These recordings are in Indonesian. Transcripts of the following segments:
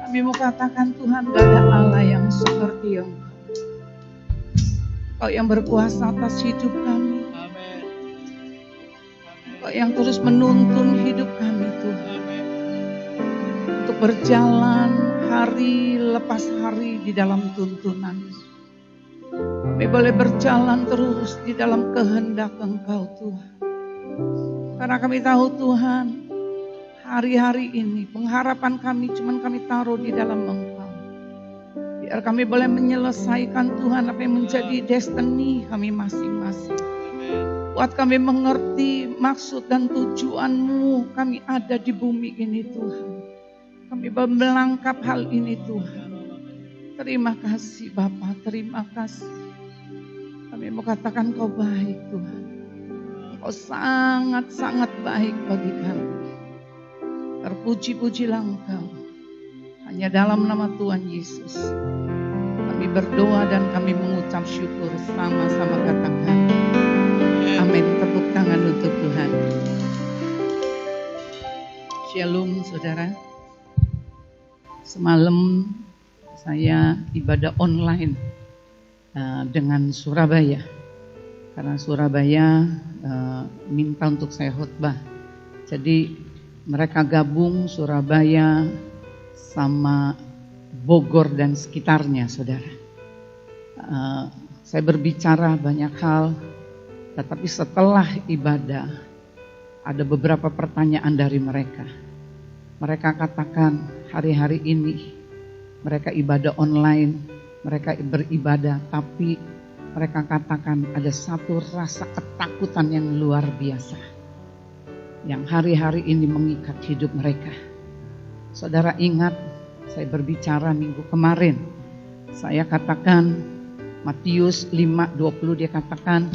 Kami mau katakan Tuhan, gak ada Allah yang seperti Engkau. Kau yang berkuasa atas hidup kami. Kau yang terus menuntun hidup kami Tuhan. Untuk berjalan hari lepas hari di dalam tuntunan. Kami boleh berjalan terus di dalam kehendak Engkau Tuhan. Karena kami tahu Tuhan, hari-hari ini pengharapan kami cuma kami taruh di dalam Engkau. Biar kami boleh menyelesaikan Tuhan apa yang menjadi destiny kami masing-masing. Buat kami mengerti maksud dan tujuan-Mu kami ada di bumi ini Tuhan. Kami melangkap hal ini Tuhan. Terima kasih Bapa, terima kasih. Kami mau katakan Kau baik Tuhan. Kau sangat-sangat baik bagi kami. Terpuji-pujilah Engkau. Hanya dalam nama Tuhan Yesus. Kami berdoa dan kami mengucap syukur, sama-sama katakan. Amin. Tepuk tangan untuk Tuhan. Shalom saudara. Semalam saya ibadah online dengan Surabaya. Karena Surabaya minta untuk saya khotbah. Jadi mereka gabung Surabaya sama Bogor dan sekitarnya saudara. Saya berbicara banyak hal, tetapi setelah ibadah ada beberapa pertanyaan dari mereka. Mereka katakan hari-hari ini mereka ibadah online, mereka beribadah, tapi mereka katakan ada satu rasa ketakutan yang luar biasa. Yang hari-hari ini mengikat hidup mereka. Saudara ingat, saya berbicara minggu kemarin. Saya katakan, Matius 5:20 dia katakan,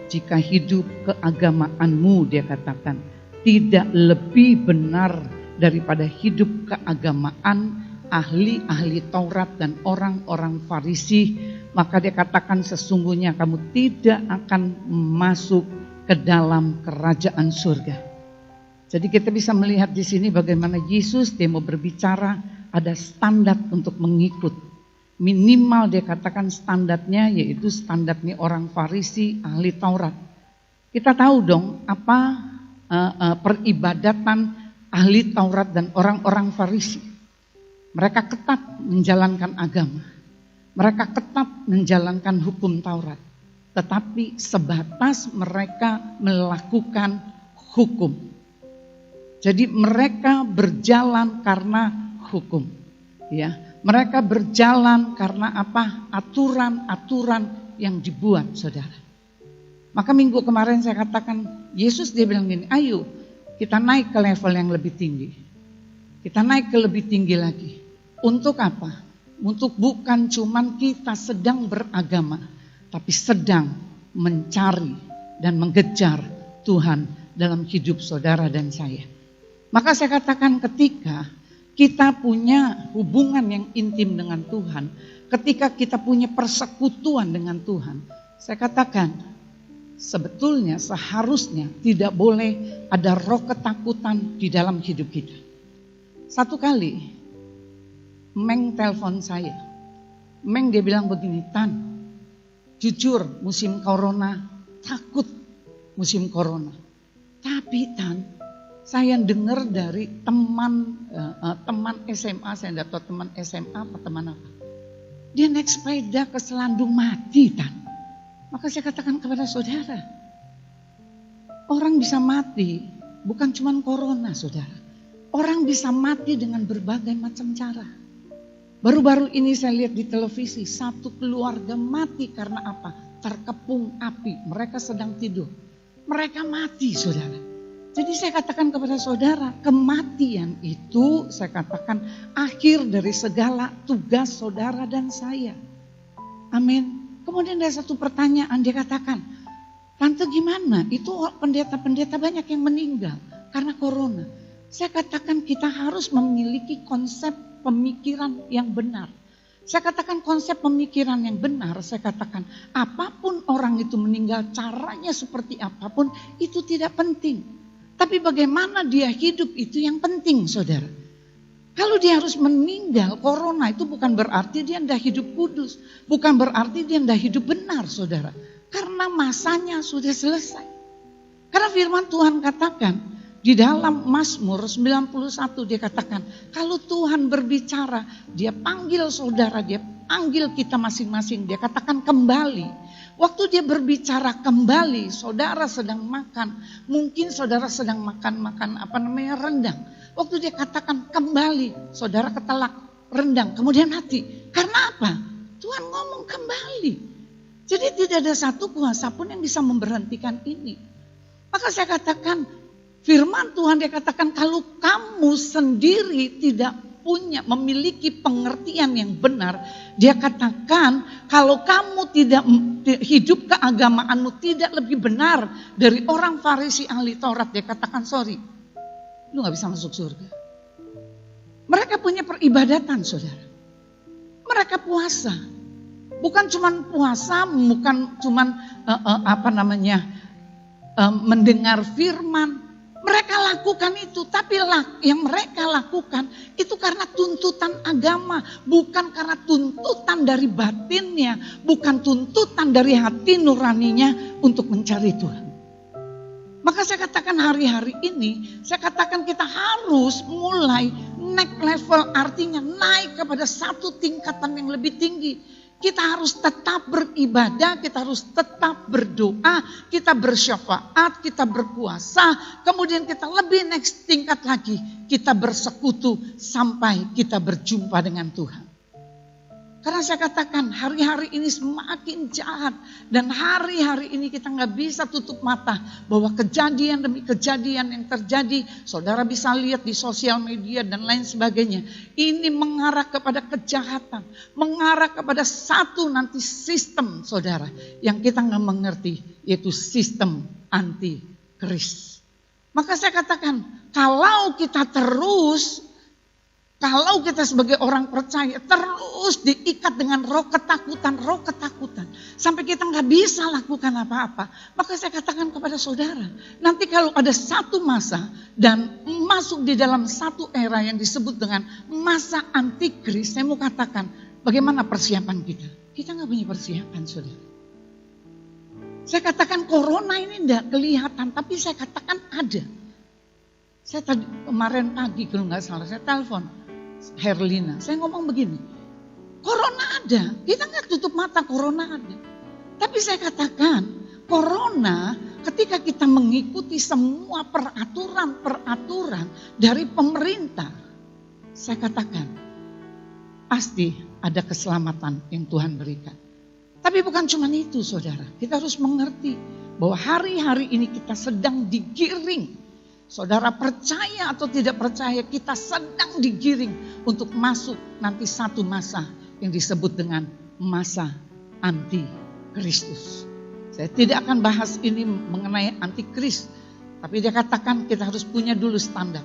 jika hidup keagamaanmu dia katakan, tidak lebih benar daripada hidup keagamaan ahli-ahli Taurat dan orang-orang Farisi, maka dia katakan sesungguhnya kamu tidak akan masuk ke dalam kerajaan surga. Jadi kita bisa melihat di sini bagaimana Yesus dia mau berbicara ada standar untuk mengikut. Minimal dia katakan standarnya yaitu standarnya orang Farisi, ahli Taurat. Kita tahu dong apa peribadatan ahli Taurat dan orang-orang Farisi. Mereka ketat menjalankan agama. Mereka ketat menjalankan hukum Taurat. Tetapi sebatas mereka melakukan hukum. Jadi mereka berjalan karena hukum. Ya, mereka berjalan karena apa? Aturan-aturan yang dibuat, saudara. Maka minggu kemarin saya katakan, Yesus dia bilang gini, ayo kita naik ke level yang lebih tinggi. Kita naik ke lebih tinggi lagi. Untuk apa? Untuk bukan cuman kita sedang beragama, tapi sedang mencari dan mengejar Tuhan dalam hidup saudara dan saya. Maka saya katakan ketika kita punya hubungan yang intim dengan Tuhan, ketika kita punya persekutuan dengan Tuhan, saya katakan sebetulnya seharusnya tidak boleh ada roh ketakutan di dalam hidup kita. Satu kali Meng telepon saya. Meng dia bilang begini, Tan, jujur musim corona, takut musim corona. Tapi Tan, saya dengar dari teman SMA, saya tidak tahu teman SMA atau teman apa. Dia naik sepeda ke Selandung mati Tan. Maka saya katakan kepada saudara, orang bisa mati bukan cuma corona saudara. Orang bisa mati dengan berbagai macam cara. Baru-baru ini saya lihat di televisi, satu keluarga mati karena apa? Terkepung api, mereka sedang tidur. Mereka mati saudara. Jadi saya katakan kepada saudara, kematian itu saya katakan akhir dari segala tugas saudara dan saya. Amin. Kemudian ada satu pertanyaan, dia katakan, Tante gimana? Itu pendeta-pendeta banyak yang meninggal karena corona. Saya katakan kita harus memiliki konsep pemikiran yang benar. Saya katakan konsep pemikiran yang benar, saya katakan apapun orang itu meninggal, caranya seperti apapun itu tidak penting. Tapi bagaimana dia hidup itu yang penting saudara. Kalau Kalau dia harus meninggal, corona itu bukan berarti dia tidak hidup kudus. Bukan berarti dia tidak hidup benar, saudara. Karena masanya sudah selesai. Karena firman Tuhan katakan, di dalam Mazmur 91 dia katakan, kalau Tuhan berbicara, dia panggil saudara, dia panggil kita masing-masing, dia katakan kembali. Waktu dia berbicara kembali, saudara sedang makan, mungkin saudara sedang makan rendang. Waktu dia katakan kembali, saudara ketelak rendang, kemudian mati. Karena apa? Tuhan ngomong kembali. Jadi tidak ada satu kuasa pun yang bisa memberhentikan ini. Maka saya katakan, firman Tuhan dia katakan kalau kamu sendiri tidak memiliki pengertian yang benar, dia katakan kalau kamu tidak hidup keagamaanmu tidak lebih benar dari orang Farisi ahli Taurat, dia katakan sorry, lu gak bisa masuk surga. Mereka punya peribadatan, saudara. Mereka puasa. Bukan cuman puasa, bukan cuman mendengar firman. Mereka lakukan itu, tapi yang mereka lakukan itu karena tuntutan agama, bukan karena tuntutan dari batinnya, bukan tuntutan dari hati nuraninya untuk mencari Tuhan. Maka saya katakan hari-hari ini, saya katakan kita harus mulai next level, artinya naik kepada satu tingkatan yang lebih tinggi. Kita harus tetap beribadah, kita harus tetap berdoa, kita bersyafaat, kita berpuasa, kemudian kita lebih next tingkat lagi, kita bersekutu sampai kita berjumpa dengan Tuhan. Karena saya katakan hari-hari ini semakin jahat dan hari-hari ini kita nggak bisa tutup mata bahwa kejadian demi kejadian yang terjadi, saudara bisa lihat di sosial media dan lain sebagainya. Ini mengarah kepada kejahatan, mengarah kepada satu nanti sistem, saudara, yang kita nggak mengerti, yaitu sistem anti-Kris. Maka saya katakan kalau kita sebagai orang percaya terus diikat dengan roh ketakutan, sampai kita nggak bisa lakukan apa-apa, maka saya katakan kepada saudara, nanti kalau ada satu masa dan masuk di dalam satu era yang disebut dengan masa antikris, saya mau katakan bagaimana persiapan kita? Kita nggak punya persiapan, saudara. Saya katakan corona ini tidak kelihatan, tapi saya katakan ada. Saya tadi kemarin pagi kalau nggak salah saya telepon Herlina, saya ngomong begini, corona ada, kita nggak tutup mata, corona ada. Tapi saya katakan, corona ketika kita mengikuti semua peraturan dari pemerintah, saya katakan, pasti ada keselamatan yang Tuhan berikan. Tapi bukan cuma itu, saudara, kita harus mengerti bahwa hari-hari ini kita sedang digiring. Saudara percaya atau tidak percaya, kita sedang digiring untuk masuk nanti satu masa yang disebut dengan masa anti-Kristus. Saya tidak akan bahas ini mengenai anti-Kris, tapi dia katakan kita harus punya dulu standar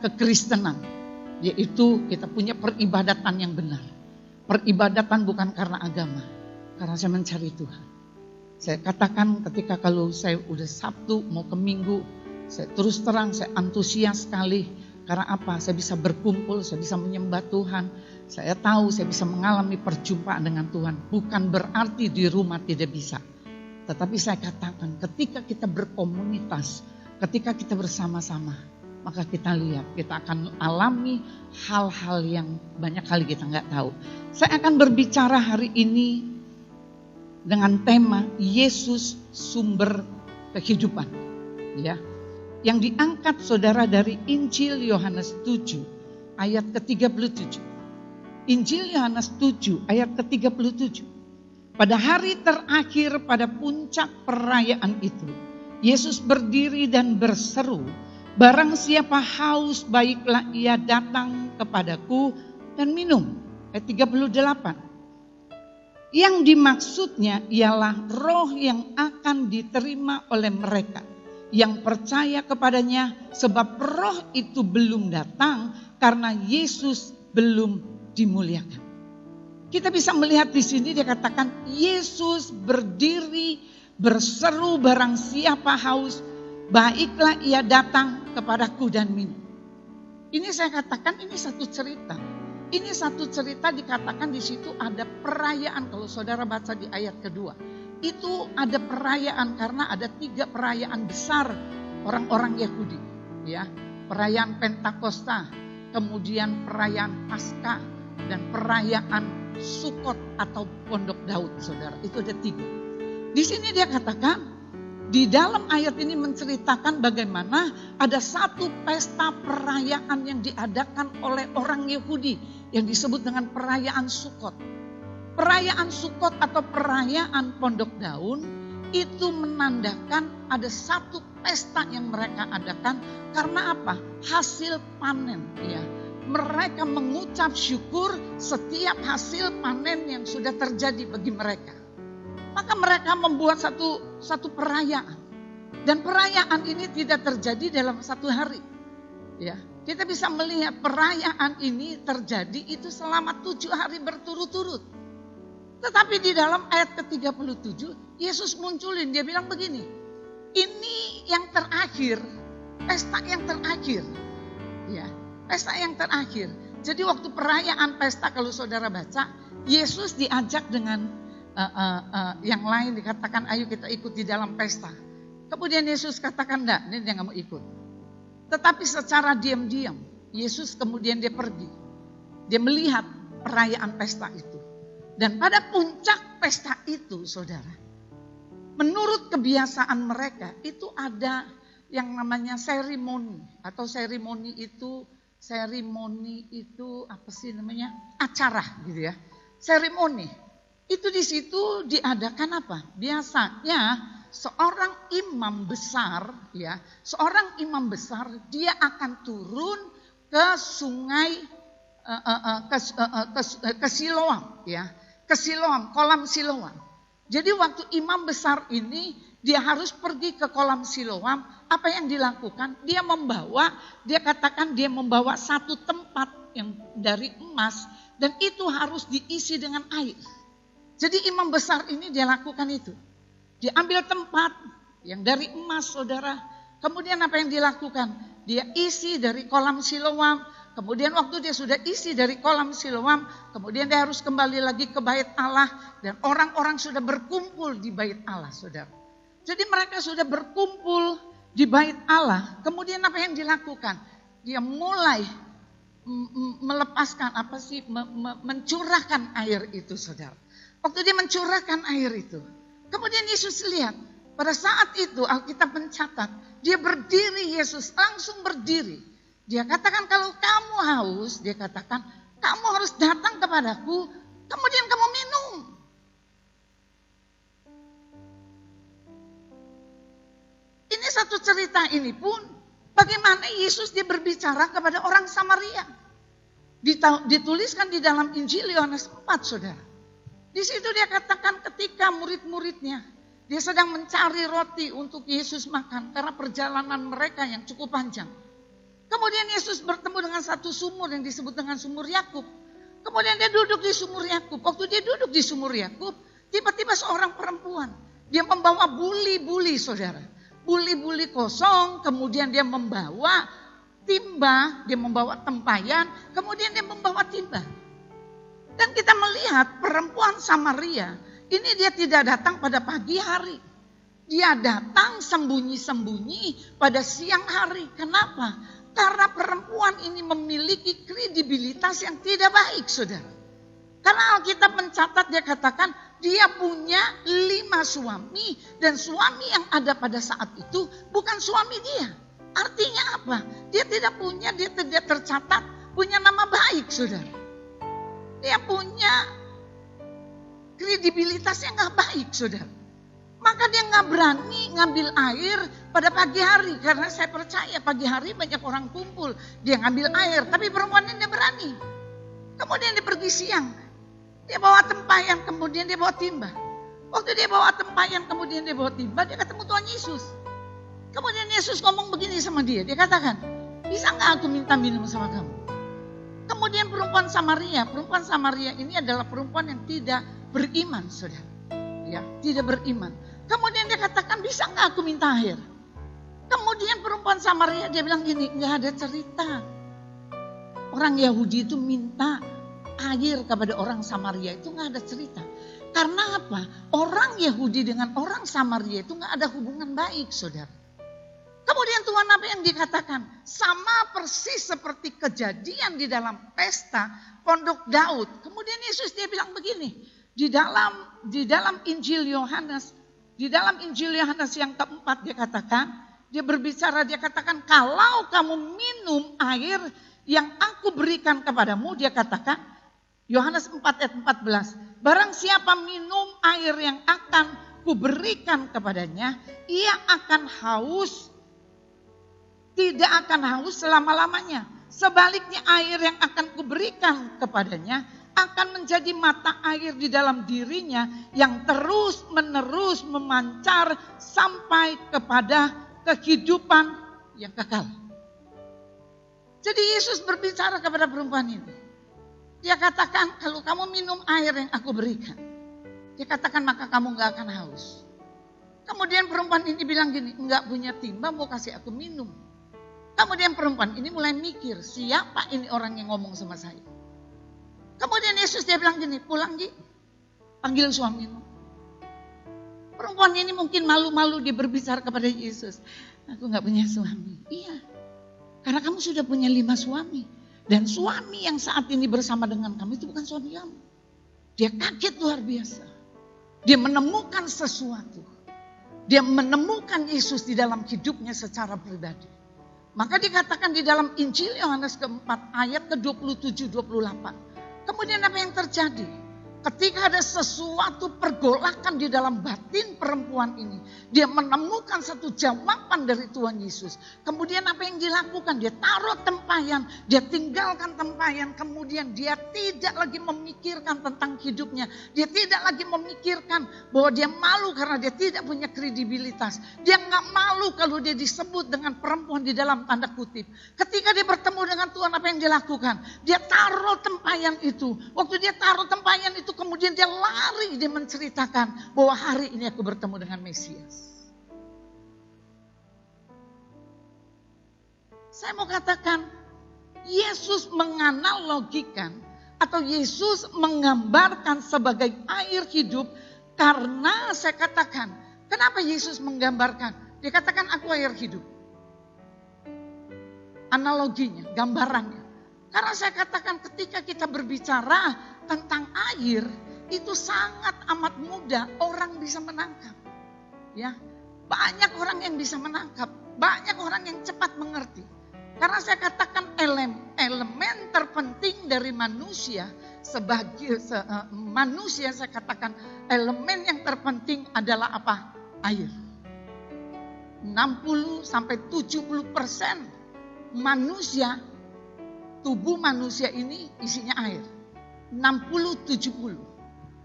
kekristenan, yaitu kita punya peribadatan yang benar. Peribadatan bukan karena agama, karena saya mencari Tuhan. Saya katakan ketika kalau saya udah Sabtu mau ke Minggu, saya terus terang, saya antusias sekali. Karena apa? Saya bisa berkumpul, saya bisa menyembah Tuhan. Saya tahu saya bisa mengalami perjumpaan dengan Tuhan. Bukan berarti di rumah tidak bisa. Tetapi saya katakan ketika kita berkomunitas, ketika kita bersama-sama, maka kita lihat, kita akan alami hal-hal yang banyak kali kita nggak tahu. Saya akan berbicara hari ini dengan tema Yesus sumber kehidupan. Ya. Yang diangkat saudara dari Injil Yohanes 7 ayat ke-37. Injil Yohanes 7 ayat ke-37. Pada hari terakhir pada puncak perayaan itu, Yesus berdiri dan berseru, barang siapa haus baiklah ia datang kepadaku dan minum. Ayat 38. Yang dimaksudnya ialah roh yang akan diterima oleh mereka yang percaya kepadanya, sebab roh itu belum datang karena Yesus belum dimuliakan. Kita bisa melihat di sini dia katakan Yesus berdiri berseru, barang siapa haus baiklah ia datang kepadaku dan minum. Ini saya katakan ini satu cerita. Ini satu cerita dikatakan di situ ada perayaan. Kalau saudara baca di ayat kedua. Itu ada perayaan karena ada 3 perayaan besar orang-orang Yahudi. Ya, perayaan Pentakosta, kemudian perayaan Paskah, dan perayaan Sukot atau Pondok Daud, saudara. Itu ada 3. Di sini dia katakan, di dalam ayat ini menceritakan bagaimana ada satu pesta perayaan yang diadakan oleh orang Yahudi yang disebut dengan perayaan Sukot. Perayaan Sukot atau perayaan Pondok Daun itu menandakan ada satu pesta yang mereka adakan karena apa? Hasil panen, ya. Mereka mengucap syukur setiap hasil panen yang sudah terjadi bagi mereka. Maka mereka membuat satu perayaan. Dan perayaan ini tidak terjadi dalam satu hari. Ya, kita bisa melihat perayaan ini terjadi itu selama 7 hari berturut-turut. Tetapi di dalam ayat ke-37, Yesus munculin, dia bilang begini, ini yang terakhir, pesta yang terakhir. Ya, pesta yang terakhir. Jadi waktu perayaan pesta kalau saudara baca, Yesus diajak dengan yang lain dikatakan ayo kita ikut di dalam pesta. Kemudian Yesus katakan enggak, ini dia nggak mau ikut. Tetapi secara diam-diam Yesus kemudian dia pergi. Dia melihat perayaan pesta itu. Dan pada puncak pesta itu saudara, menurut kebiasaan mereka itu ada yang namanya seremoni. Atau seremoni itu apa sih namanya? Acara gitu ya. Seremoni. Itu di situ diadakan apa? Biasanya seorang imam besar, ya, seorang imam besar dia akan turun ke sungai, ke Siloam, ya, ke Siloam, kolam Siloam. Jadi waktu imam besar ini dia harus pergi ke kolam Siloam. Apa yang dilakukan? Dia katakan dia membawa satu tempat yang dari emas dan itu harus diisi dengan air. Jadi imam besar ini dia lakukan itu. Dia ambil tempat yang dari emas saudara. Kemudian apa yang dilakukan? Dia isi dari kolam Siloam. Kemudian waktu dia sudah isi dari kolam Siloam. Kemudian dia harus kembali lagi ke bait Allah. Dan orang-orang sudah berkumpul di bait Allah saudara. Jadi mereka sudah berkumpul di bait Allah. Kemudian apa yang dilakukan? Dia mulai melepaskan mencurahkan air itu saudara. Waktu dia mencurahkan air itu. Kemudian Yesus lihat. Pada saat itu Alkitab mencatat. Dia berdiri, Yesus langsung berdiri. Dia katakan kalau kamu haus. Dia katakan kamu harus datang kepadaku. Kemudian kamu minum. Ini satu cerita ini pun. Bagaimana Yesus dia berbicara kepada orang Samaria. Dituliskan di dalam Injil Yohanes 4 saudara. Di situ dia katakan ketika murid-muridnya, dia sedang mencari roti untuk Yesus makan karena perjalanan mereka yang cukup panjang. Kemudian Yesus bertemu dengan satu sumur yang disebut dengan sumur Yakub. Kemudian dia duduk di sumur Yakub. Waktu dia duduk di sumur Yakub, tiba-tiba seorang perempuan, dia membawa buli-buli saudara. Buli-buli kosong, kemudian dia membawa timba, dia membawa tempayan, kemudian dia membawa timba. Dan kita melihat perempuan Samaria, ini dia tidak datang pada pagi hari. Dia datang sembunyi-sembunyi pada siang hari. Kenapa? Karena perempuan ini memiliki kredibilitas yang tidak baik, saudara. Karena Alkitab mencatat dia katakan dia punya 5 suami. Dan suami yang ada pada saat itu bukan suami dia. Artinya apa? Dia tidak tercatat punya nama baik, saudara. Dia punya kredibilitas yang gak baik saudara. Maka dia gak berani ngambil air pada pagi hari. Karena saya percaya pagi hari banyak orang kumpul. Dia ngambil air tapi perempuan ini dia berani. Kemudian dia pergi siang. Dia bawa tempayan kemudian dia bawa timba. Waktu dia bawa tempayan kemudian dia bawa timba. Dia ketemu Tuhan Yesus. Kemudian Yesus ngomong begini sama dia. Dia katakan, bisa gak aku minta minum sama kamu? Kemudian perempuan Samaria ini adalah perempuan yang tidak beriman, saudara. Ya, tidak beriman. Kemudian dia katakan, bisa nggak aku minta air? Kemudian perempuan Samaria dia bilang gini, nggak ada cerita. orang Yahudi itu minta air kepada orang Samaria, itu nggak ada cerita. Karena apa? Orang Yahudi dengan orang Samaria itu nggak ada hubungan baik, saudara. Kemudian Tuhan apa yang dikatakan? Sama persis seperti kejadian di dalam pesta Pondok Daud. Kemudian Yesus dia bilang begini, di dalam Injil Yohanes, yang keempat dia berbicara, dia katakan, kalau kamu minum air yang aku berikan kepadamu, dia katakan, Yohanes 4 ayat 14, barang siapa minum air yang akan kuberikan kepadanya, ia akan haus, tidak akan haus selama-lamanya. Sebaliknya air yang akan kuberikan kepadanya akan menjadi mata air di dalam dirinya yang terus menerus memancar sampai kepada kehidupan yang kekal. Jadi Yesus berbicara kepada perempuan ini. Dia katakan, kalau kamu minum air yang aku berikan, dia katakan maka kamu gak akan haus. Kemudian perempuan ini bilang gini, enggak punya timba mau kasih aku minum. Kemudian perempuan ini mulai mikir, siapa ini orang yang ngomong sama saya? Kemudian Yesus dia bilang gini, pulang Gi, panggil suamimu. Perempuan ini mungkin malu-malu dia berbicara kepada Yesus. Aku gak punya suami. Iya, karena kamu sudah punya 5 suami. Dan suami yang saat ini bersama dengan kamu itu bukan suami kamu. Dia kaget luar biasa. Dia menemukan sesuatu. Dia menemukan Yesus di dalam hidupnya secara pribadi. Maka dikatakan di dalam Injil Yohanes keempat ayat ke-27-28. Kemudian apa yang terjadi? Ketika ada sesuatu pergolakan di dalam batin perempuan ini. Dia menemukan satu jawaban dari Tuhan Yesus. Kemudian apa yang dilakukan? Dia taruh tempayan, dia tinggalkan tempayan. Kemudian dia tidak lagi memikirkan tentang hidupnya. Dia tidak lagi memikirkan bahwa dia malu karena dia tidak punya kredibilitas. Dia gak malu kalau dia disebut dengan perempuan di dalam tanda kutip. Ketika dia bertemu dengan Tuhan, apa yang dia lakukan? Dia taruh tempayan itu. Waktu dia taruh tempayan itu, kemudian dia lari, dia menceritakan bahwa hari ini aku bertemu dengan Mesias. Saya mau katakan, Yesus menganalogikan atau Yesus menggambarkan sebagai air hidup karena saya katakan, kenapa Yesus menggambarkan? Dia katakan aku air hidup. Analoginya, gambarannya. Karena saya katakan ketika kita berbicara tentang air, itu sangat amat mudah orang bisa menangkap. Ya, banyak orang yang bisa menangkap, banyak orang yang cepat mengerti. Karena saya katakan elemen terpenting dari manusia sebagai manusia, saya katakan elemen yang terpenting adalah apa? Air. 60-70% manusia, tubuh manusia ini isinya air. 60-70.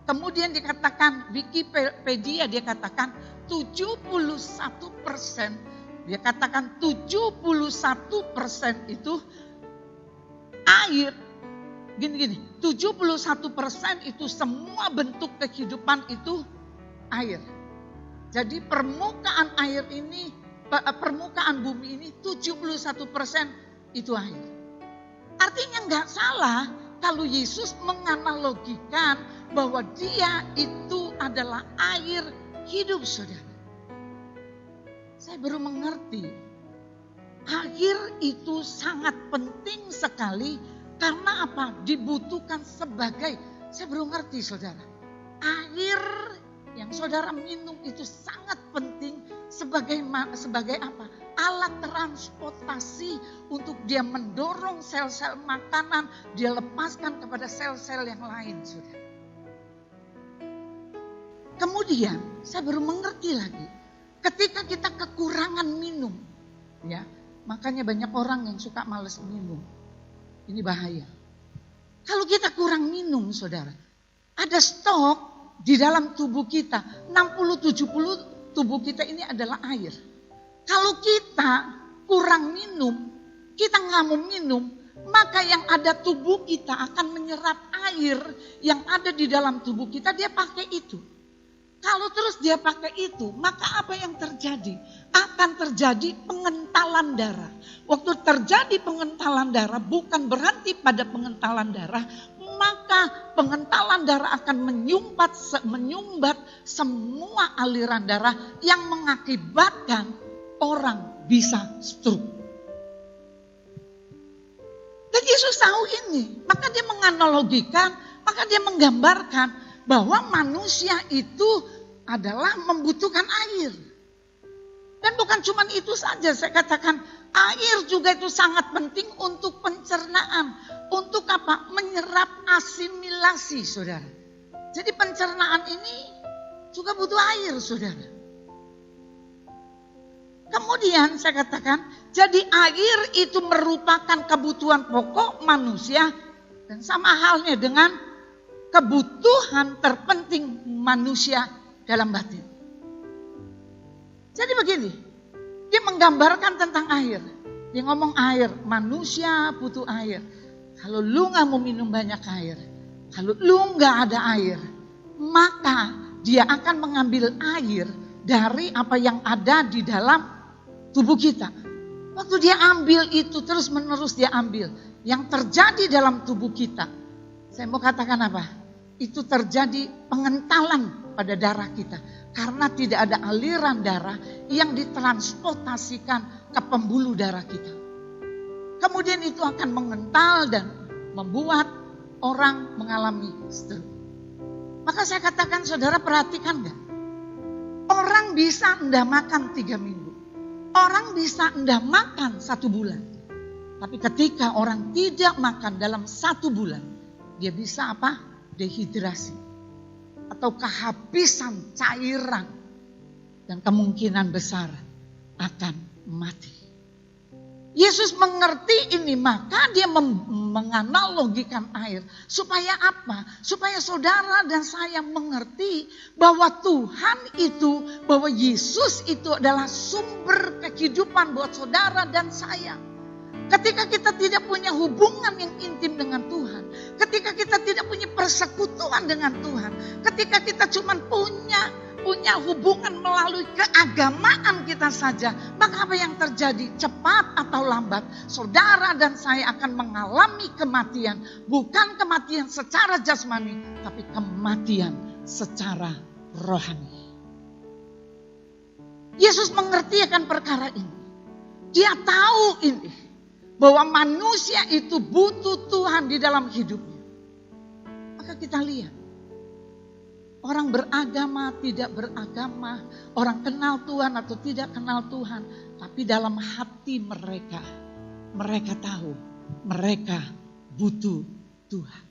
Kemudian dikatakan Wikipedia dia katakan 71%. Dia katakan 71% itu air. Gini, 71% itu semua bentuk kehidupan itu air. Jadi permukaan air ini, permukaan bumi ini 71% itu air. Artinya nggak salah kalau Yesus menganalogikan bahwa dia itu adalah air hidup, saudara. Saya baru mengerti, air itu sangat penting sekali karena apa? Dibutuhkan sebagai, saya baru ngerti saudara, air yang saudara minum itu sangat penting sebagai apa? Alat transportasi untuk dia mendorong sel-sel makanan, dia lepaskan kepada sel-sel yang lain, saudara. Kemudian saya baru mengerti lagi, ketika kita kekurangan minum, ya, makanya banyak orang yang suka malas minum. Ini bahaya. Kalau kita kurang minum, saudara, ada stok di dalam tubuh kita, 60-70 tubuh kita ini adalah air. Kalau kita kurang minum, kita nggak mau minum, maka yang ada tubuh kita akan menyerap air yang ada di dalam tubuh kita, dia pakai itu. Kalau terus dia pakai itu, maka apa yang terjadi? Akan terjadi pengentalan darah. Waktu terjadi pengentalan darah, bukan berhenti pada pengentalan darah, maka pengentalan darah akan menyumbat semua aliran darah yang mengakibatkan orang bisa stroke. Dan Yesus tahu ini, maka dia menganalogikan, maka dia menggambarkan bahwa manusia itu adalah membutuhkan air. Dan bukan cuma itu saja, saya katakan air juga itu sangat penting untuk pencernaan. Untuk apa? Menyerap asimilasi, saudara. Jadi pencernaan ini juga butuh air, saudara. Kemudian saya katakan, jadi air itu merupakan kebutuhan pokok manusia. Dan sama halnya dengan kebutuhan terpenting manusia dalam batin. Jadi begini, dia menggambarkan tentang air. Dia ngomong air, manusia butuh air. Kalau lu gak mau minum banyak air, kalau lu gak ada air, maka dia akan mengambil air dari apa yang ada di dalam tubuh kita. Waktu dia ambil itu terus menerus dia ambil. Yang terjadi dalam tubuh kita, saya mau katakan apa? Itu terjadi pengentalan pada darah kita. Karena tidak ada aliran darah yang ditransportasikan ke pembuluh darah kita. Kemudian itu akan mengental dan membuat orang mengalami stroke. Maka saya katakan, saudara perhatikan gak? Orang bisa enggak makan 3 minggu. Orang bisa enggak makan 1 bulan. Tapi ketika orang tidak makan dalam 1 bulan, dia bisa apa? Dehidrasi atau kehabisan cairan dan kemungkinan besar akan mati. Yesus mengerti ini, maka dia menganalogikan air. Supaya apa? Supaya saudara dan saya mengerti bahwa Tuhan itu, bahwa Yesus itu adalah sumber kehidupan buat saudara dan saya. Ketika kita tidak punya hubungan yang intim dengan Tuhan, ketika kita tidak punya persekutuan dengan Tuhan, ketika kita cuma punya hubungan melalui keagamaan kita saja, maka apa yang terjadi? Cepat atau lambat, saudara dan saya akan mengalami kematian. Bukan kematian secara jasmani, tapi kematian secara rohani. Yesus mengerti akan perkara ini. Dia tahu ini. Bahwa manusia itu butuh Tuhan di dalam hidupnya. Maka kita lihat. Orang beragama, tidak beragama. Orang kenal Tuhan atau tidak kenal Tuhan. Tapi dalam hati mereka. Mereka tahu. Mereka butuh Tuhan.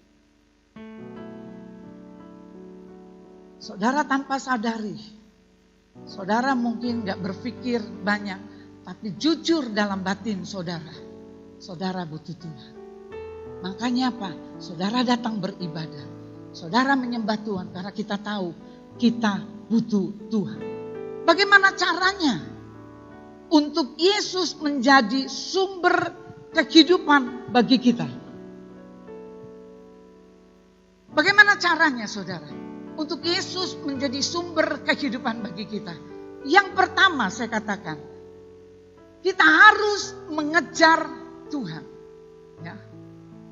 Saudara tanpa sadari. Saudara mungkin gak berpikir banyak. Tapi jujur dalam batin saudara. Saudara butuh Tuhan. Makanya apa? Saudara datang beribadah. Saudara menyembah Tuhan karena kita tahu kita butuh Tuhan. Bagaimana caranya? Untuk Yesus menjadi sumber kehidupan bagi kita. Bagaimana caranya saudara? Untuk Yesus menjadi sumber kehidupan bagi kita. Yang pertama saya katakan. Kita harus mengejar Tuhan, ya.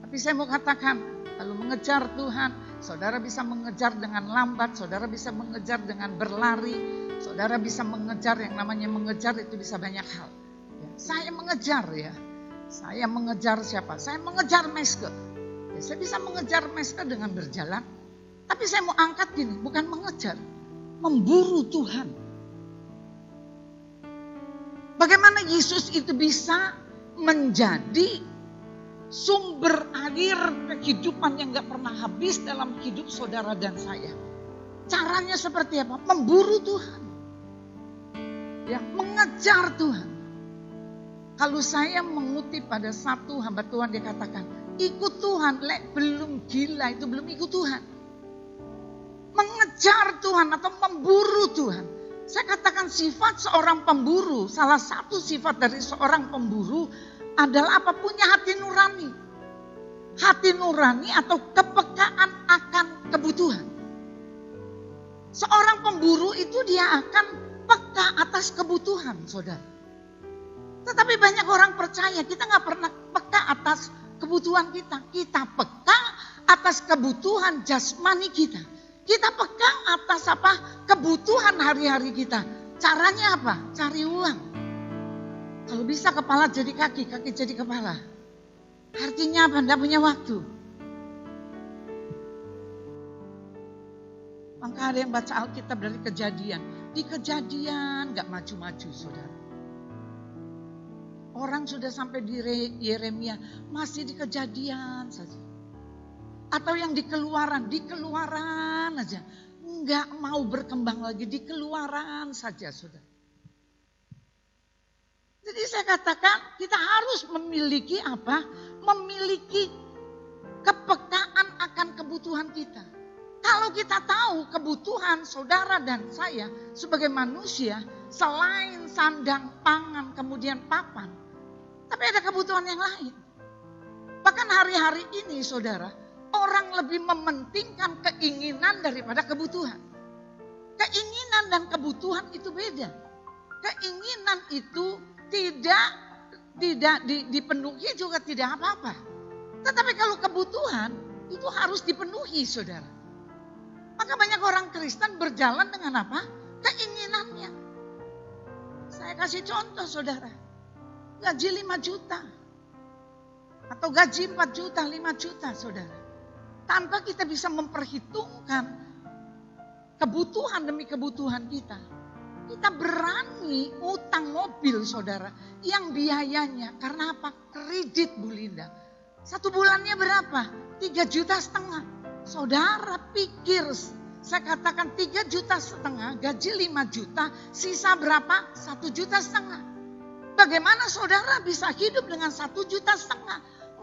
Tapi saya mau katakan, kalau mengejar Tuhan, saudara bisa mengejar dengan lambat, saudara bisa mengejar dengan berlari, saudara bisa mengejar, yang namanya mengejar itu bisa banyak hal. Ya, saya mengejar ya, saya mengejar siapa? Saya mengejar Meske. Ya, saya bisa mengejar Meske dengan berjalan, tapi saya mau angkat gini, bukan mengejar, memburu Tuhan. Bagaimana Yesus itu bisa menjadi sumber air kehidupan yang gak pernah habis dalam hidup saudara dan saya. Caranya seperti apa? Memburu Tuhan. Ya, mengejar Tuhan. Kalau saya mengutip pada satu hamba Tuhan, dia katakan, ikut Tuhan, belum gila itu belum ikut Tuhan. Mengejar Tuhan atau memburu Tuhan. Saya katakan sifat seorang pemburu, salah satu sifat dari seorang pemburu adalah apa? Punya hati nurani. Hati nurani atau kepekaan akan kebutuhan. Seorang pemburu itu dia akan peka atas kebutuhan, saudara. Tetapi banyak orang percaya kita nggak pernah peka atas kebutuhan kita. Kita peka atas kebutuhan jasmani kita. Kita peka atas kebutuhan hari-hari kita. Caranya apa? Cari uang. Kalau bisa kepala jadi kaki, kaki jadi kepala. Artinya apa? Tidak punya waktu. Maka ada yang baca Alkitab dari Kejadian. Di Kejadian gak maju-maju, saudara. Orang sudah sampai di Yeremia, masih di Kejadian saja. Atau yang di Keluaran aja. Nggak mau berkembang lagi, di Keluaran saja, saudara. Jadi saya katakan kita harus memiliki apa? Memiliki kepekaan akan kebutuhan kita. Kalau kita tahu kebutuhan saudara dan saya sebagai manusia, selain sandang, pangan, kemudian papan, tapi ada kebutuhan yang lain. Bahkan hari-hari ini saudara, orang lebih mementingkan keinginan daripada kebutuhan. Keinginan dan kebutuhan itu beda. Keinginan itu tidak dipenuhi juga tidak apa-apa. Tetapi kalau kebutuhan itu harus dipenuhi, saudara. Maka banyak orang Kristen berjalan dengan apa? Keinginannya. Saya kasih contoh, saudara. Gaji 5 juta. Atau gaji 4 juta, 5 juta, saudara. Tanpa kita bisa memperhitungkan kebutuhan demi kebutuhan kita. Kita berani utang mobil, saudara. Yang biayanya karena apa? Kredit, Bu Linda. 1 bulannya berapa? 3,5 juta. Saudara pikir, saya katakan 3,5 juta, gaji 5 juta, sisa berapa? 1,5 juta. Bagaimana saudara bisa hidup dengan 1,5 juta?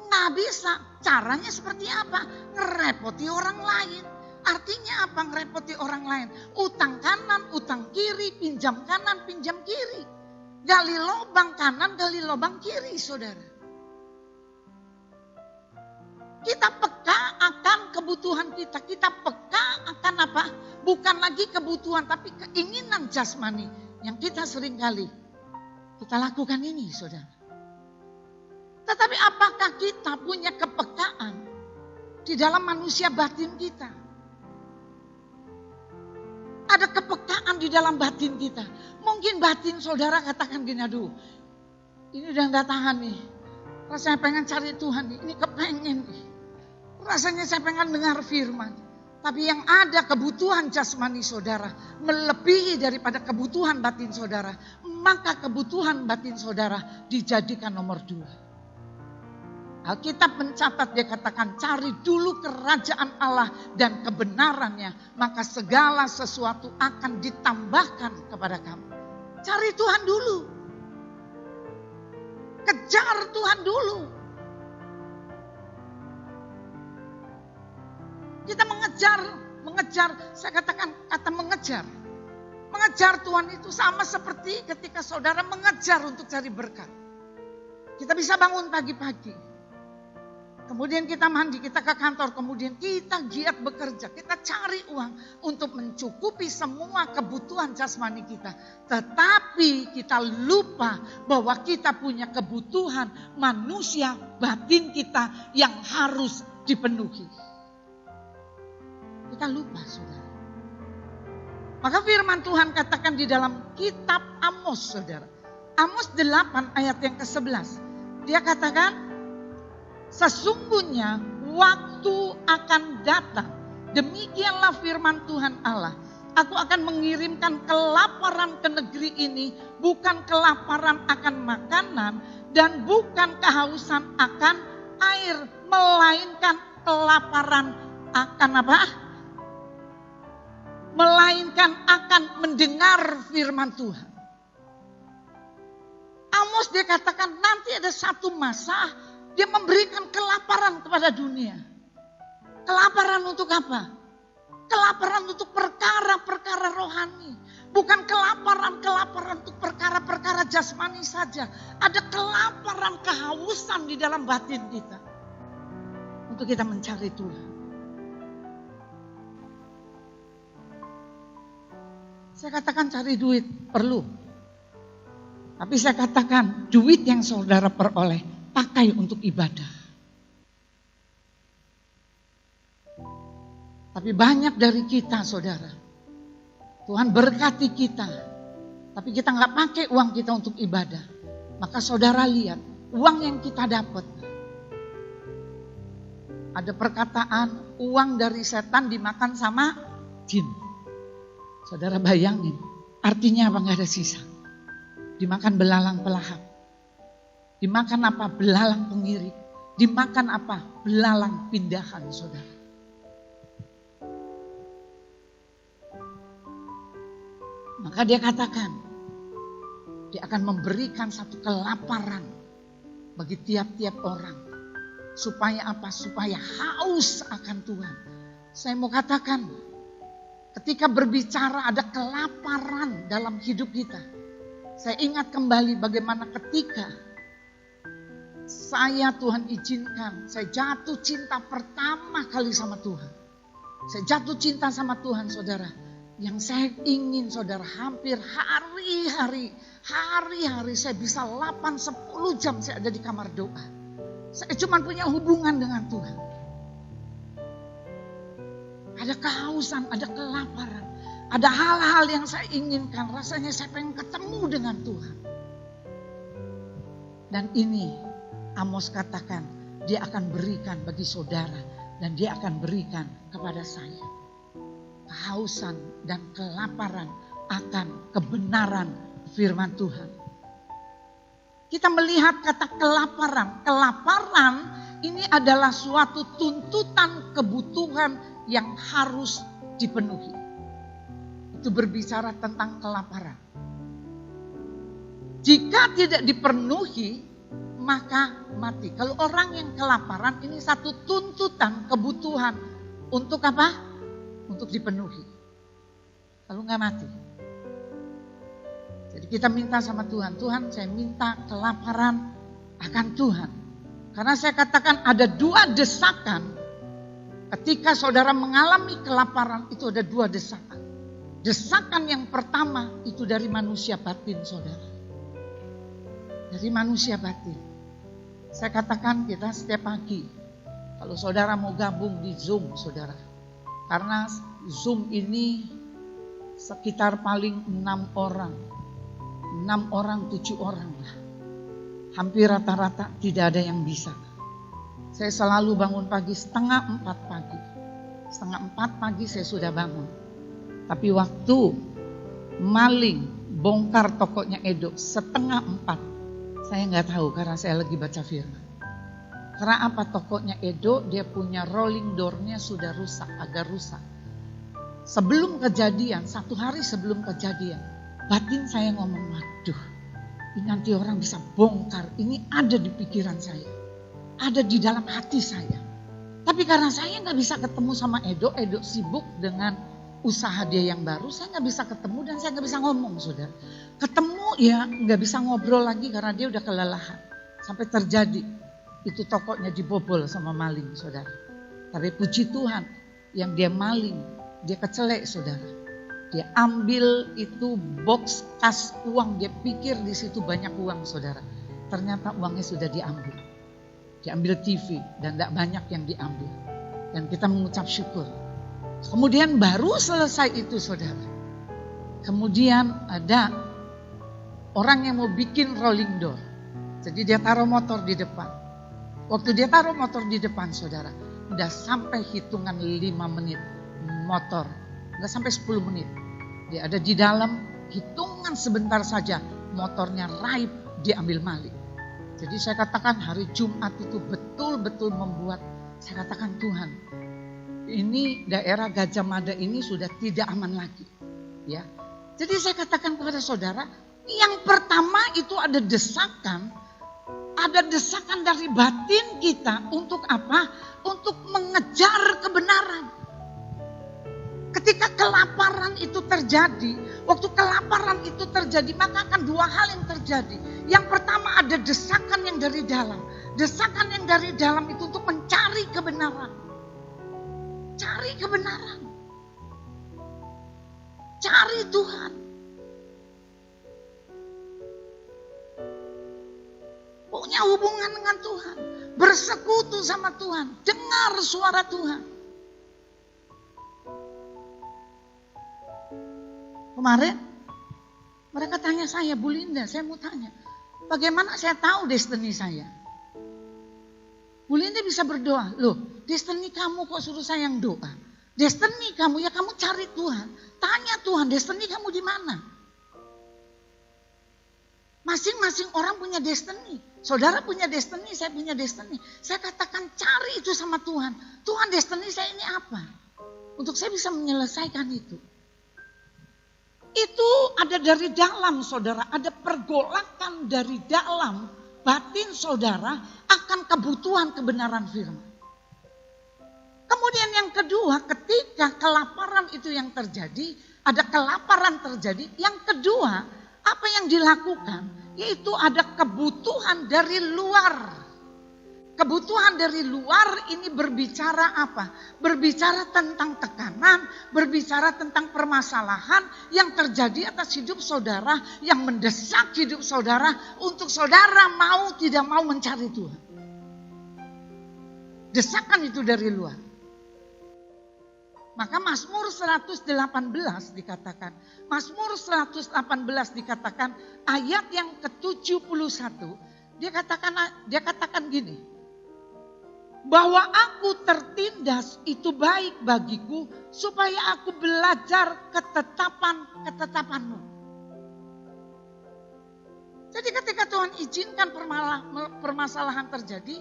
Nggak bisa. Caranya seperti apa? Ngerepoti orang lain. Artinya apa ngerepoti orang lain? Utang kanan, utang kiri, pinjam kanan, pinjam kiri. Gali lubang kanan, gali lubang kiri, saudara. Kita peka akan kebutuhan kita. Kita peka akan apa? Bukan lagi kebutuhan, tapi keinginan jasmani. Yang kita seringkali kita lakukan ini, saudara. Tetapi apakah kita punya kepekaan di dalam manusia batin kita? Ada kepekaan di dalam batin kita. Mungkin batin saudara katakan gini, aduh ini udah gak tahan nih. Rasanya pengen cari Tuhan nih, ini kepengen nih. Rasanya saya pengen dengar firman. Tapi yang ada kebutuhan jasmani saudara melebihi daripada kebutuhan batin saudara. Maka kebutuhan batin saudara dijadikan nomor 2. Alkitab mencatat, dia katakan cari dulu kerajaan Allah dan kebenarannya. Maka segala sesuatu akan ditambahkan kepada kamu. Cari Tuhan dulu. Kejar Tuhan dulu. Kita mengejar, saya katakan kata mengejar. Mengejar Tuhan itu sama seperti ketika saudara mengejar untuk cari berkat. Kita bisa bangun pagi-pagi. Kemudian kita mandi, kita ke kantor, kemudian kita giat bekerja. Kita cari uang untuk mencukupi semua kebutuhan jasmani kita. Tetapi kita lupa bahwa kita punya kebutuhan manusia batin kita yang harus dipenuhi. Kita lupa, saudara. Maka firman Tuhan katakan di dalam kitab Amos, saudara. Amos 8 ayat yang ke-11. Dia katakan, sesungguhnya waktu akan datang. Demikianlah firman Tuhan Allah. Aku akan mengirimkan kelaparan ke negeri ini. Bukan kelaparan akan makanan. Dan bukan kehausan akan air. Melainkan kelaparan akan apa? Melainkan akan mendengar firman Tuhan. Amos dia katakan nanti ada satu masa dia memberikan kelaparan kepada dunia. Kelaparan untuk apa? Kelaparan untuk perkara-perkara rohani. Bukan kelaparan untuk perkara-perkara jasmani saja. Ada kelaparan, kehausan di dalam batin kita. Untuk kita mencari Tuhan. Saya katakan cari duit, perlu. Tapi saya katakan duit yang saudara peroleh, pakai untuk ibadah. Tapi banyak dari kita saudara, Tuhan berkati kita, tapi kita nggak pakai uang kita untuk ibadah. Maka saudara lihat, uang yang kita dapat. Ada perkataan, uang dari setan dimakan sama jin. Saudara bayangin, artinya apa? Nggak ada sisa. Dimakan belalang pelahap. Dimakan apa? Belalang pengirik. Dimakan apa? Belalang pindahan, saudara. Maka dia katakan, dia akan memberikan satu kelaparan bagi tiap-tiap orang. Supaya apa? Supaya haus akan Tuhan. Saya mau katakan, ketika berbicara ada kelaparan dalam hidup kita. Saya ingat kembali bagaimana ketika Tuhan izinkan, saya jatuh cinta pertama kali sama Tuhan. Saya jatuh cinta sama Tuhan, saudara. Yang saya ingin, saudara, hampir hari-hari saya bisa 8-10 jam saya ada di kamar doa. Saya cuma punya hubungan dengan Tuhan. Ada kehausan, ada kelaparan. Ada hal-hal yang saya inginkan, rasanya saya pengen ketemu dengan Tuhan. Dan ini Amos katakan, dia akan berikan bagi saudara dan dia akan berikan kepada saya. Kehausan dan kelaparan akan kebenaran firman Tuhan. Kita melihat kata kelaparan. Kelaparan ini adalah suatu tuntutan kebutuhan yang harus dipenuhi. Itu berbicara tentang kelaparan. Jika tidak dipenuhi, maka mati. Kalau orang yang kelaparan, ini satu tuntutan kebutuhan untuk apa? Untuk dipenuhi. Kalau nggak mati. Jadi kita minta sama Tuhan, Tuhan saya minta kelaparan akan Tuhan. Karena saya katakan ada 2 desakan. Ketika saudara mengalami kelaparan, itu ada 2 desakan. Desakan yang pertama itu dari manusia batin, saudara. Dari manusia batin. Saya katakan kita setiap pagi, kalau saudara mau gabung di Zoom, saudara. Karena Zoom ini sekitar paling 6 orang. 6 orang, 7 orang lah. Hampir rata-rata tidak ada yang bisa. Saya selalu bangun pagi 3:30 pagi. 3:30 pagi saya sudah bangun. Tapi waktu maling bongkar tokonya Edo 3:30, saya nggak tahu karena saya lagi baca firman. Karena apa? Tokonya Edo dia punya rolling door-nya sudah rusak, agak rusak. Sebelum kejadian, 1 hari sebelum kejadian, batin saya ngomong, waduh, ini nanti orang bisa bongkar. Ini ada di pikiran saya, ada di dalam hati saya. Tapi karena saya nggak bisa ketemu sama Edo sibuk dengan usaha dia yang baru, saya nggak bisa ketemu dan saya nggak bisa ngomong, saudara. Ketemu ya nggak bisa ngobrol lagi karena dia udah kelelahan. Sampai terjadi itu tokonya dibobol sama maling, saudara. Tapi puji Tuhan, yang dia maling, dia kecelek, saudara. Dia ambil itu box kas uang, dia pikir di situ banyak uang, saudara. Ternyata uangnya sudah diambil. Diambil TV dan tidak banyak yang diambil. Dan kita mengucap syukur. Kemudian baru selesai itu, saudara. Kemudian ada orang yang mau bikin rolling door. Jadi dia taruh motor di depan. Waktu dia taruh motor di depan, saudara, udah sampai hitungan 5 menit motor. Udah sampai 10 menit. Dia ada di dalam, hitungan sebentar saja motornya raib, diambil maling. Jadi saya katakan hari Jumat itu betul-betul membuat saya katakan, Tuhan, ini daerah Gajah Mada ini sudah tidak aman lagi. Ya. Jadi saya katakan kepada saudara, yang pertama itu ada desakan dari batin kita untuk apa? Untuk mengejar kebenaran. Ketika kelaparan itu terjadi, waktu kelaparan itu terjadi, maka akan 2 hal yang terjadi. Yang pertama ada desakan yang dari dalam. Desakan yang dari dalam itu untuk mencari kebenaran. Cari kebenaran. Cari Tuhan. Punya hubungan dengan Tuhan. Bersekutu sama Tuhan. Dengar suara Tuhan. Kemarin mereka tanya saya, Bu Linda, saya mau tanya. Bagaimana saya tahu destiny saya? Bu Linda bisa berdoa. Loh, destiny kamu kok suruh saya yang doa? Destiny kamu, ya kamu cari Tuhan. Tanya Tuhan, destiny kamu di mana? Masing-masing orang punya destiny. Saudara punya destiny, saya punya destiny. Saya katakan cari itu sama Tuhan. Tuhan, destiny saya ini apa? Untuk saya bisa menyelesaikan itu. Itu ada dari dalam saudara, ada pergolakan dari dalam batin saudara akan kebutuhan kebenaran firman. Kemudian yang kedua, ketika kelaparan itu yang terjadi, ada kelaparan terjadi. Yang kedua, apa yang dilakukan? Yaitu ada kebutuhan dari luar. Kebutuhan dari luar ini berbicara apa? Berbicara tentang tekanan, berbicara tentang permasalahan yang terjadi atas hidup saudara, yang mendesak hidup saudara untuk saudara mau tidak mau mencari Tuhan. Desakan itu dari luar. Maka Mazmur 118 dikatakan, Mazmur 118 dikatakan ayat yang ke-71, dia katakan gini, bahwa aku tertindas itu baik bagiku supaya aku belajar ketetapan-ketetapanmu. Jadi ketika Tuhan izinkan permasalahan terjadi,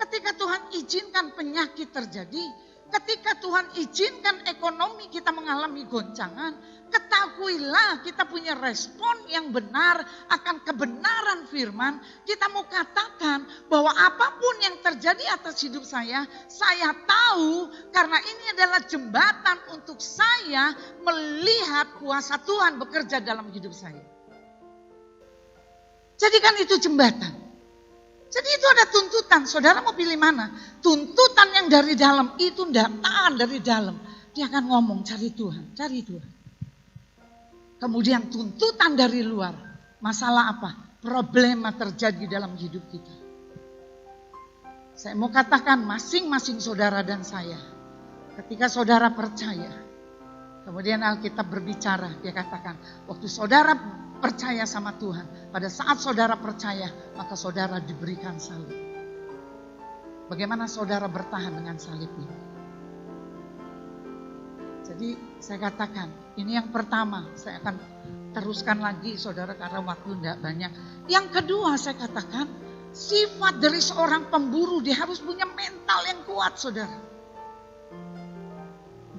ketika Tuhan izinkan penyakit terjadi, ketika Tuhan izinkan ekonomi kita mengalami goncangan, ketahuilah kita punya respon yang benar akan kebenaran firman. Kita mau katakan bahwa apapun yang terjadi atas hidup saya tahu karena ini adalah jembatan untuk saya melihat kuasa Tuhan bekerja dalam hidup saya. Jadikan itu jembatan. Jadi itu ada tuntutan, saudara mau pilih mana? Tuntutan yang dari dalam itu datang dari dalam. Dia akan ngomong cari Tuhan, cari Tuhan. Kemudian tuntutan dari luar, masalah apa? Problema terjadi dalam hidup kita. Saya mau katakan masing-masing saudara dan saya, ketika saudara percaya, kemudian Alkitab berbicara, dia katakan, waktu saudara percaya sama Tuhan, pada saat saudara percaya, maka saudara diberikan salib. Bagaimana saudara bertahan dengan salib ini? Jadi saya katakan, ini yang pertama, saya akan teruskan lagi saudara karena waktu tidak banyak. Yang kedua saya katakan, sifat dari seorang pemburu, dia harus punya mental yang kuat saudara.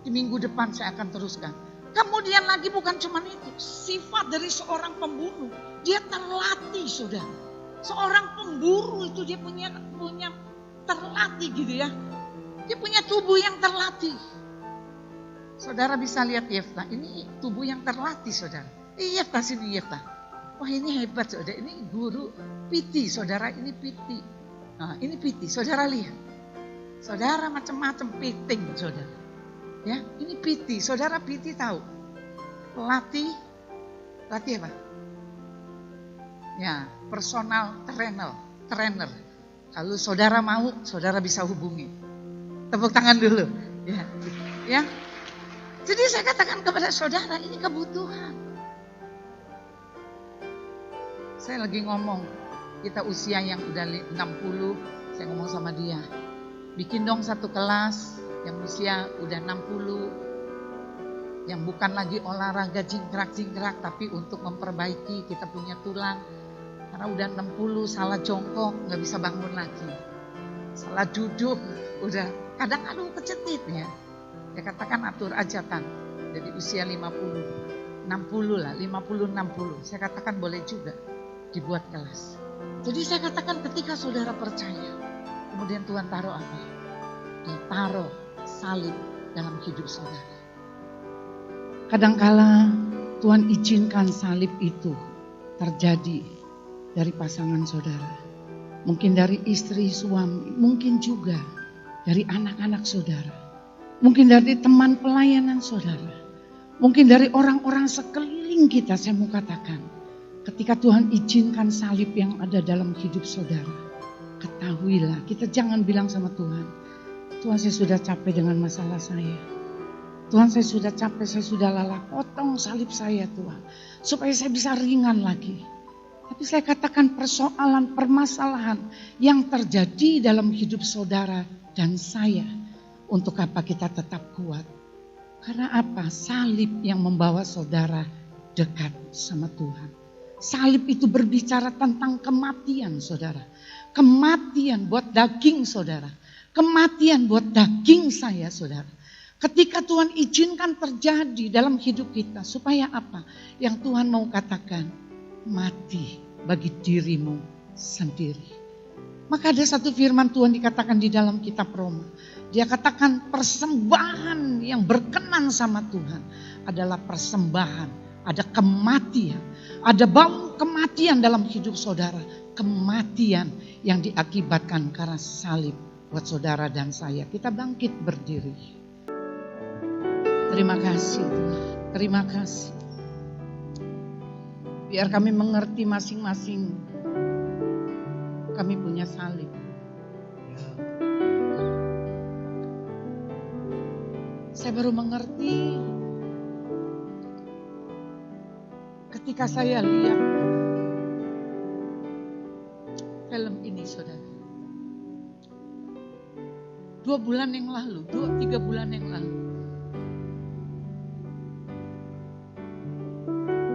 Di minggu depan saya akan teruskan. Kemudian lagi bukan cuma itu, sifat dari seorang pembunuh, dia terlatih saudara. Seorang pemburu itu dia punya terlatih gitu ya. Dia punya tubuh yang terlatih. Saudara bisa lihat Yefta, ini tubuh yang terlatih saudara. Yefta sini Yefta. Wah ini hebat saudara, ini guru PT saudara, ini PT. Nah, ini PT, saudara lihat. Saudara macam-macam piting saudara. Ya, ini PT, saudara PT tahu. Latih apa? Ya, personal trainer. Kalau saudara mau, saudara bisa hubungi. Tepuk tangan dulu. Ya. Jadi saya katakan kepada saudara, ini kebutuhan. Saya lagi ngomong, kita usia yang udah 60, saya ngomong sama dia. Bikin dong satu kelas yang usia udah 60, yang bukan lagi olahraga jingkrak-jingkrak, tapi untuk memperbaiki kita punya tulang. Karena udah 60, salah jongkok, gak bisa bangun lagi. Salah duduk, udah kadang-kadang kecetit ya. Ya katakan atur aja kan, jadi usia 50, 60 lah, 50-60. Saya katakan boleh juga dibuat kelas. Jadi saya katakan ketika saudara percaya, kemudian Tuhan taruh apa? Dia taruh salib dalam hidup saudara. Kadangkala Tuhan izinkan salib itu terjadi dari pasangan saudara. Mungkin dari istri suami, mungkin juga dari anak-anak saudara. Mungkin dari teman pelayanan saudara. Mungkin dari orang-orang sekeliling kita, saya mau katakan, ketika Tuhan izinkan salib yang ada dalam hidup saudara, ketahuilah, kita jangan bilang sama Tuhan, Tuhan saya sudah capek dengan masalah saya. Tuhan saya sudah capek, saya sudah lelah, potong salib saya Tuhan, supaya saya bisa ringan lagi. Tapi saya katakan persoalan, permasalahan yang terjadi dalam hidup saudara dan saya, untuk apa kita tetap kuat? Karena apa? Salib yang membawa saudara dekat sama Tuhan. Salib itu berbicara tentang kematian saudara. Kematian buat daging saudara. Kematian buat daging saya saudara. Ketika Tuhan izinkan terjadi dalam hidup kita. Supaya apa? Yang Tuhan mau katakan, mati bagi dirimu sendiri. Maka ada satu firman Tuhan dikatakan di dalam kitab Roma. Dia katakan persembahan yang berkenan sama Tuhan adalah persembahan. Ada kematian, ada bau kematian dalam hidup saudara. Kematian yang diakibatkan karena salib buat saudara dan saya. Kita bangkit berdiri. Terima kasih Tuhan, terima kasih. Biar kami mengerti masing-masing, kami punya salib. Saya baru mengerti ketika saya lihat film ini saudara. 2 bulan yang lalu, 2-3 bulan yang lalu.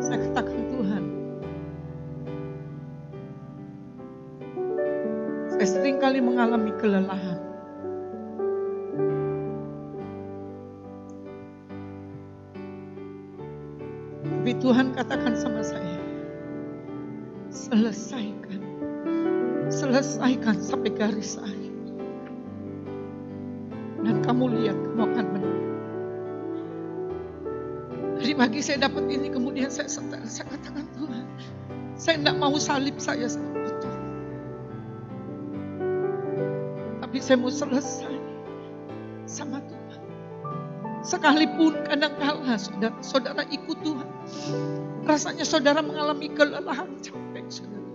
Saya katakan Tuhan, saya sering kali mengalami kelelahan. Tapi Tuhan katakan sama saya, selesaikan sampai garis akhir. Dan kamu lihat, kamu akan menang. Dari pagi saya dapat ini, kemudian saya katakan Tuhan, saya tidak mau salib saya potong. Tapi saya mau selesai sama Tuhan. Sekalipun kadang-kala saudara ikut Tuhan, rasanya saudara mengalami kelelahan, capek saudara.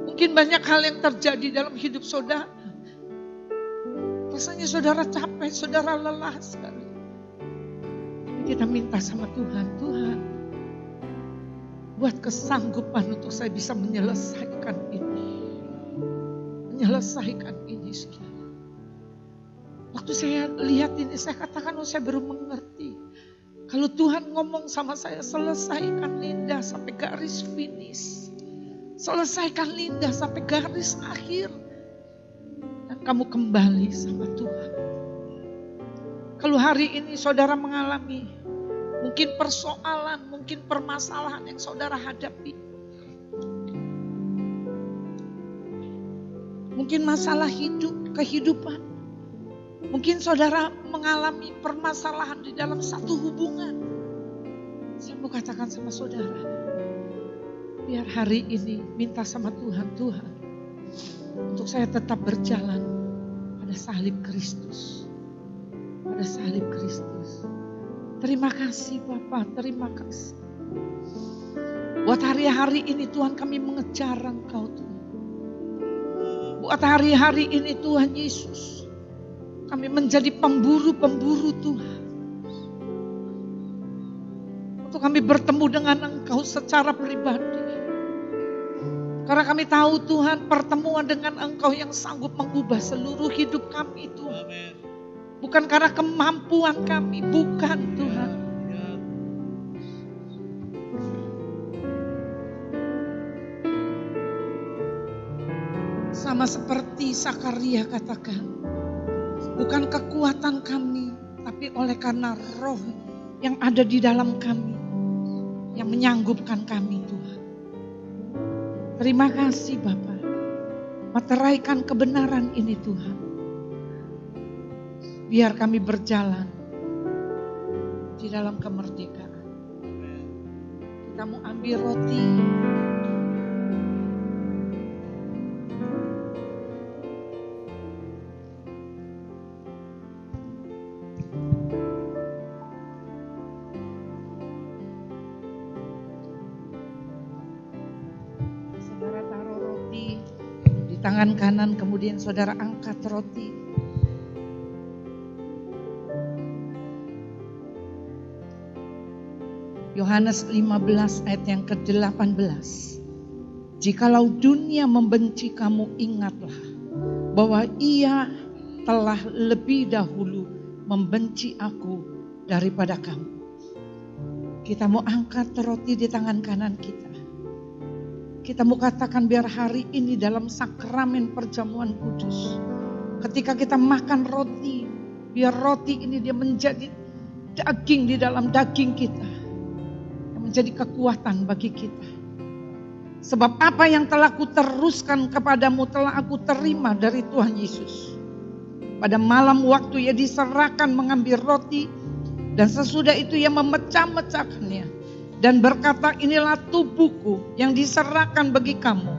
Mungkin banyak hal yang terjadi dalam hidup saudara. Rasanya saudara capek, saudara lelah sekali. Tapi kita minta sama Tuhan, Tuhan, buat kesanggupan untuk saya bisa menyelesaikan ini. Menyelesaikan ini saudara. Waktu saya lihat ini, saya katakan, saya baru mengerti. Kalau Tuhan ngomong sama saya, selesaikan Linda sampai garis finish. Selesaikan Linda sampai garis akhir. Dan kamu kembali sama Tuhan. Kalau hari ini saudara mengalami mungkin persoalan, mungkin permasalahan yang saudara hadapi. Mungkin masalah hidup, kehidupan. Mungkin saudara mengalami permasalahan di dalam satu hubungan. Saya mau katakan sama saudara, biar hari ini minta sama Tuhan, Tuhan, untuk saya tetap berjalan pada salib Kristus. Pada salib Kristus. Terima kasih Bapak, terima kasih. Buat hari-hari ini Tuhan kami mengejar Engkau Tuhan. Buat hari-hari ini Tuhan Yesus, kami menjadi pemburu-pemburu Tuhan. Untuk kami bertemu dengan Engkau secara pribadi. Karena kami tahu Tuhan, pertemuan dengan Engkau yang sanggup mengubah seluruh hidup kami Tuhan. Bukan karena kemampuan kami, bukan Tuhan. Sama seperti Sakaria katakan, bukan kekuatan kami, tapi oleh karena roh yang ada di dalam kami, yang menyanggupkan kami Tuhan. Terima kasih Bapa. Materaikan kebenaran ini Tuhan. Biar kami berjalan di dalam kemerdekaan. Kita mau ambil roti. tangan kanan, kemudian saudara angkat roti. Yohanes 15 ayat yang ke-18. Jikalau dunia membenci kamu, ingatlah bahwa ia telah lebih dahulu membenci aku daripada kamu. Kita mau angkat roti di tangan kanan kita. Kita mau katakan biar hari ini dalam sakramen perjamuan kudus, ketika kita makan roti, biar roti ini dia menjadi daging di dalam daging kita, yang menjadi kekuatan bagi kita. Sebab apa yang telah kuteruskan kepadamu telah aku terima dari Tuhan Yesus. Pada malam waktu ia diserahkan mengambil roti, dan sesudah itu ia memecah-mecahkannya dan berkata, inilah tubuhku yang diserahkan bagi kamu.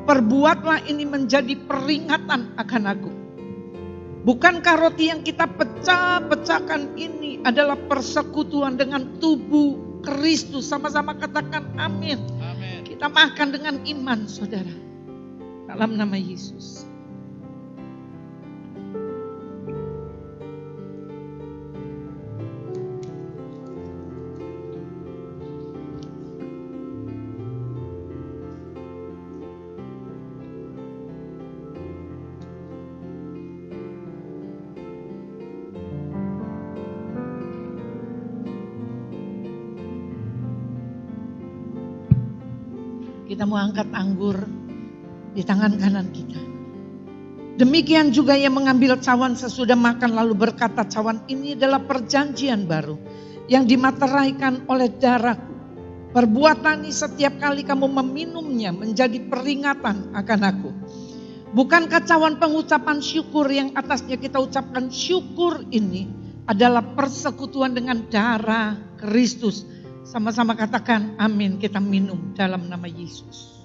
Perbuatlah ini menjadi peringatan akan aku. Bukankah roti yang kita pecah-pecahkan ini adalah persekutuan dengan tubuh Kristus? Sama-sama katakan amin. Amin. Kita makan dengan iman, saudara. Dalam nama Yesus. Kita mau angkat anggur di tangan kanan kita. Demikian juga ia mengambil cawan sesudah makan lalu berkata, cawan ini adalah perjanjian baru yang dimateraikan oleh darahku. Perbuatan ini setiap kali kamu meminumnya menjadi peringatan akan aku. Bukankah cawan pengucapan syukur yang atasnya kita ucapkan syukur ini adalah persekutuan dengan darah Kristus? Sama-sama katakan amin, kita minum dalam nama Yesus.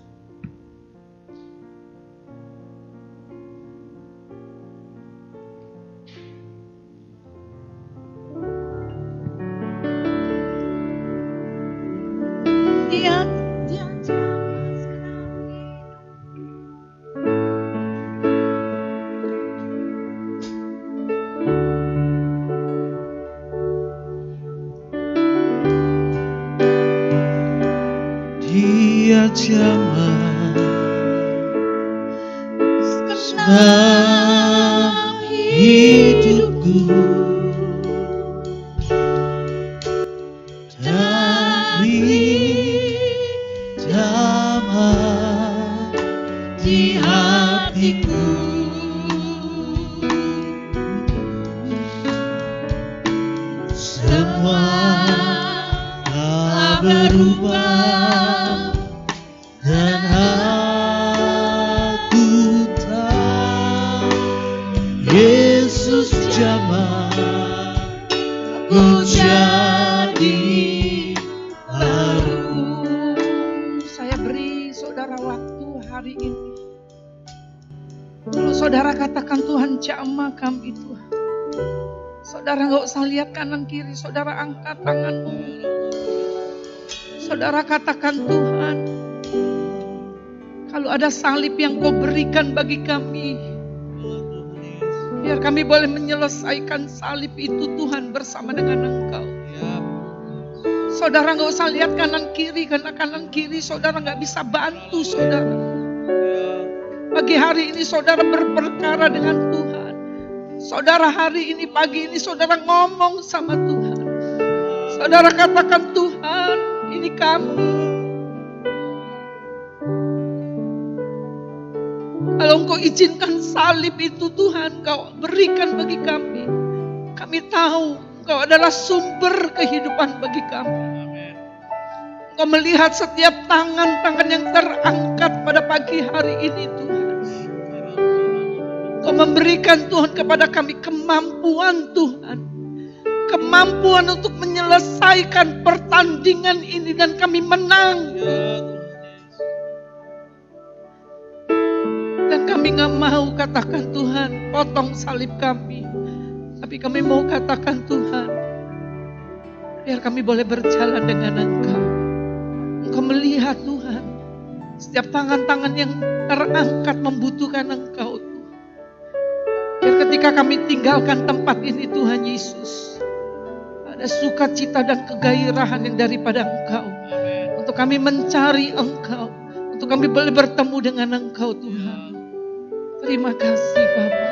Dia zaman senang hidupku dari zaman di hatiku semua tak berubah. Dan aku tahu Yesus jamah ku jadi baru. Saya beri saudara waktu hari ini. Kalau saudara katakan Tuhan jamah kami Tuhan. Saudara gak usah lihat kanan kiri, saudara angkat tanganmu. Saudara katakan Tuhan, kalau ada salib yang kau berikan bagi kami, biar kami boleh menyelesaikan salib itu Tuhan bersama dengan Engkau. Saudara gak usah lihat kanan kiri, karena kanan kiri saudara gak bisa bantu saudara. Pagi hari ini saudara berperkara dengan Tuhan. Saudara hari ini, pagi ini saudara ngomong sama Tuhan. Saudara katakan Tuhan, ini kami. Kalau Engkau izinkan salib itu Tuhan, Kau berikan bagi kami. Kami tahu Engkau adalah sumber kehidupan bagi kami. Engkau melihat setiap tangan-tangan yang terangkat pada pagi hari ini Tuhan. Engkau memberikan Tuhan kepada kami kemampuan Tuhan. Kemampuan untuk menyelesaikan pertandingan ini dan kami menang. Dan kami gak mau katakan Tuhan potong salib kami. Tapi kami mau katakan Tuhan, biar kami boleh berjalan dengan Engkau. Engkau melihat Tuhan, setiap tangan-tangan yang terangkat membutuhkan Engkau Tuhan. Biar ketika kami tinggalkan tempat ini Tuhan Yesus, ada sukacita dan kegairahan yang daripada Engkau. Untuk kami mencari Engkau, untuk kami boleh bertemu dengan Engkau Tuhan. Terima kasih Bapa,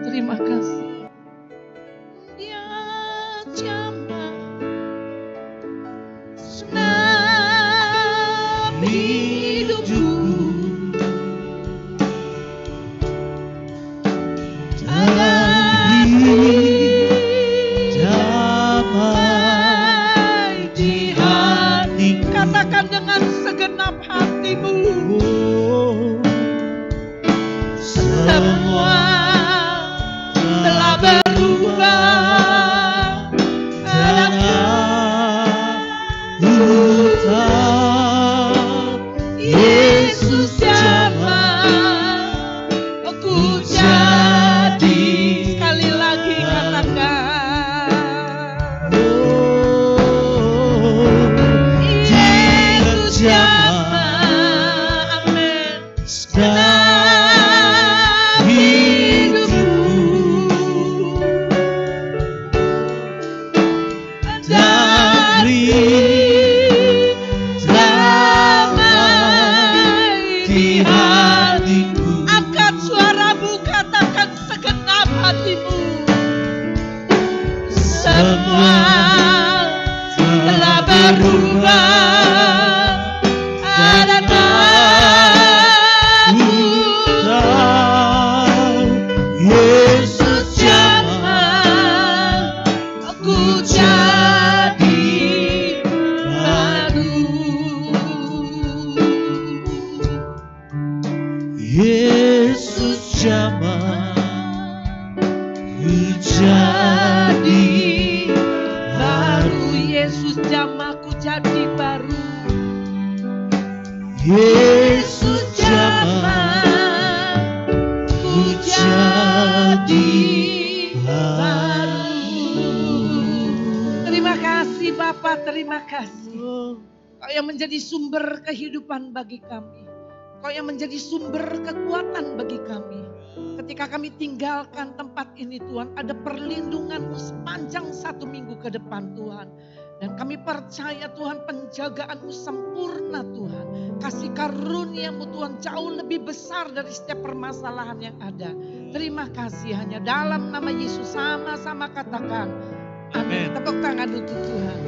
terima kasih. Ya Jama, senam hidupku, damai di hati. Katakan dengan segenap hatimu, semua telah berubah. Dan aku tahu Yesus jamah, aku jadi. Sekali lagi katakan, Yesus jamah. Amin. Angkat suaramu, katakan segenap hatimu. Semua telah berubah. Dan aku tahu Yesus jamah, aku jadi baru. Yesus jamah, ku jadi Baru Yesus jamahku jadi baru. Yesus jamah, ku jadi baru. Terima kasih Bapa, terima kasih. Kau yang menjadi sumber kehidupan bagi kami. Kau yang menjadi sumber kekuatan bagi kami. Ketika kami tinggalkan tempat ini Tuhan, ada perlindungan-Mu sepanjang 1 minggu ke depan Tuhan. Dan kami percaya Tuhan, penjagaan-Mu sempurna Tuhan. Kasih karunia-Mu Tuhan jauh lebih besar dari setiap permasalahan yang ada. Terima kasih, hanya dalam nama Yesus sama-sama katakan amin. Tepuk tangan untuk Tuhan.